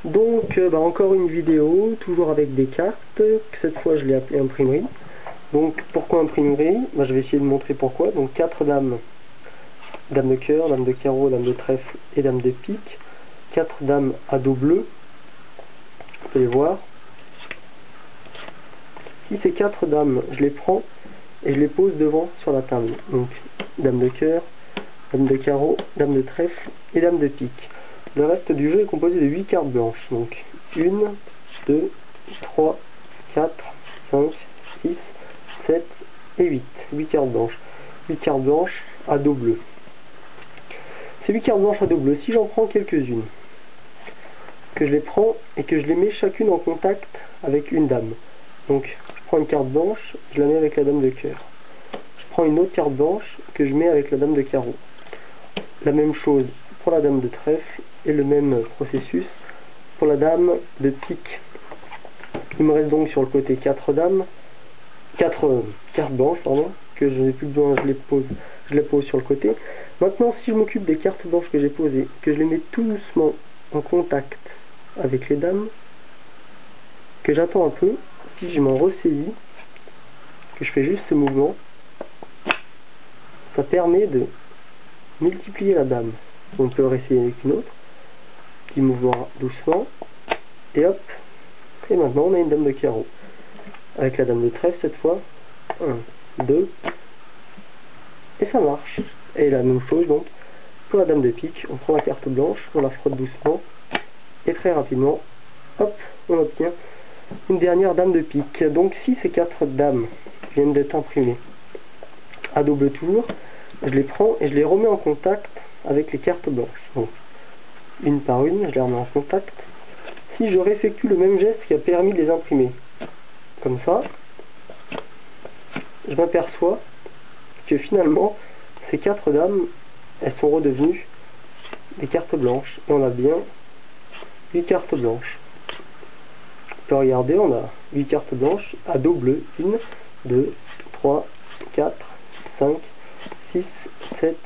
Donc encore une vidéo, toujours avec des cartes. Cette fois je l'ai appelée imprimerie. Donc pourquoi imprimerie? Je vais essayer de montrer pourquoi. Donc 4 dames. Dame de cœur, dame de carreau, dame de trèfle et dame de pique. 4 dames à dos bleu. Vous pouvez voir. Si ces 4 dames, je les prends et je les pose devant sur la table. Donc dame de cœur, dame de carreau, dame de trèfle et dame de pique. Le reste du jeu est composé de 8 cartes blanches. Donc 1, 2, 3, 4, 5, 6, 7 et 8. 8 cartes blanches. 8 cartes blanches à dos bleu. Ces 8 cartes blanches à dos bleu, si j'en prends quelques-unes, que je les prends et que je les mets chacune en contact avec une dame. Donc je prends une carte blanche, je la mets avec la dame de cœur. Je prends une autre carte blanche que je mets avec la dame de carreau. La même chose pour la dame de trèfle et le même processus pour la dame de pique. Il me reste donc sur le côté 4 dames, 4 cartes blanches, pardon, que je n'ai plus besoin, je les pose sur le côté. Maintenant, si je m'occupe des cartes blanches que j'ai posées, que je les mets tout doucement en contact avec les dames, que j'attends un peu, si je m'en ressaisis, que je fais juste ce mouvement, ça permet de multiplier la dame. On peut réessayer avec une autre, petit mouvement doucement, et hop, et maintenant on a une dame de carreau, avec la dame de trèfle cette fois, 1, 2, et ça marche. Et la même chose donc, pour la dame de pique, on prend la carte blanche, on la frotte doucement, et très rapidement, hop, on obtient une dernière dame de pique. Donc si ces 4 dames viennent d'être imprimées, à double tour, je les prends et je les remets en contact avec les cartes blanches. Donc, une par une, je les remets en contact. Si je réeffectue le même geste qui a permis de les imprimer, comme ça, je m'aperçois que finalement, ces 4 dames, elles sont redevenues des cartes blanches. Et on a bien 8 cartes blanches. On peut regarder, on a 8 cartes blanches à dos bleu. 1, 2, 3, 4, 5, 6, 7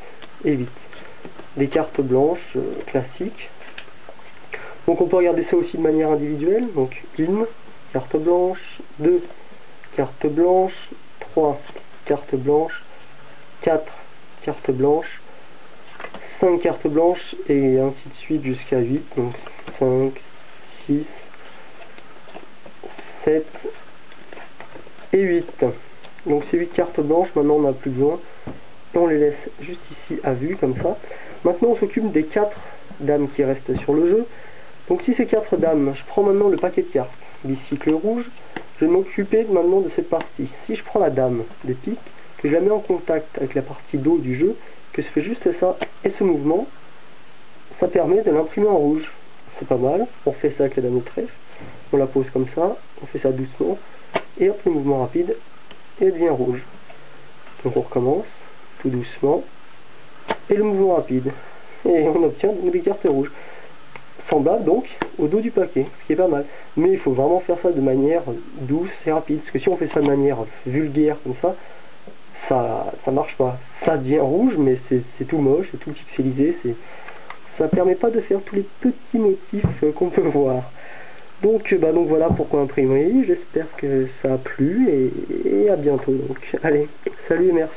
et 8. Des cartes blanches classiques. Donc on peut regarder ça aussi de manière individuelle. Donc 1 carte blanche, 2 cartes blanches, 3 cartes blanches, 4 cartes blanches, 5 cartes blanches et ainsi de suite jusqu'à 8. Donc 5, 6, 7 et 8. Donc ces 8 cartes blanches, maintenant on n'a plus besoin. Et on les laisse juste ici à vue, comme ça. Maintenant on s'occupe des 4 dames qui restent sur le jeu. Donc si ces 4 dames, je prends maintenant le paquet de cartes, bicycle rouge, je vais m'occuper maintenant de cette partie. Si je prends la dame de pique, que je la mets en contact avec la partie dos du jeu, que je fais juste ça et ce mouvement, ça permet de l'imprimer en rouge. C'est pas mal, on fait ça avec la dame de trèfle, on la pose comme ça, on fait ça doucement, et hop, le mouvement rapide, et elle devient rouge. Donc on recommence, tout doucement, et le mouvement rapide, et on obtient des cartes rouges. Semblable donc au dos du paquet, ce qui est pas mal. Mais il faut vraiment faire ça de manière douce et rapide, parce que si on fait ça de manière vulgaire comme ça, ça marche pas. Ça devient rouge, mais c'est tout moche, c'est tout pixelisé, ça permet pas de faire tous les petits motifs qu'on peut voir. Donc voilà pourquoi imprimerie. J'espère que ça a plu et à bientôt. Donc allez, salut et merci.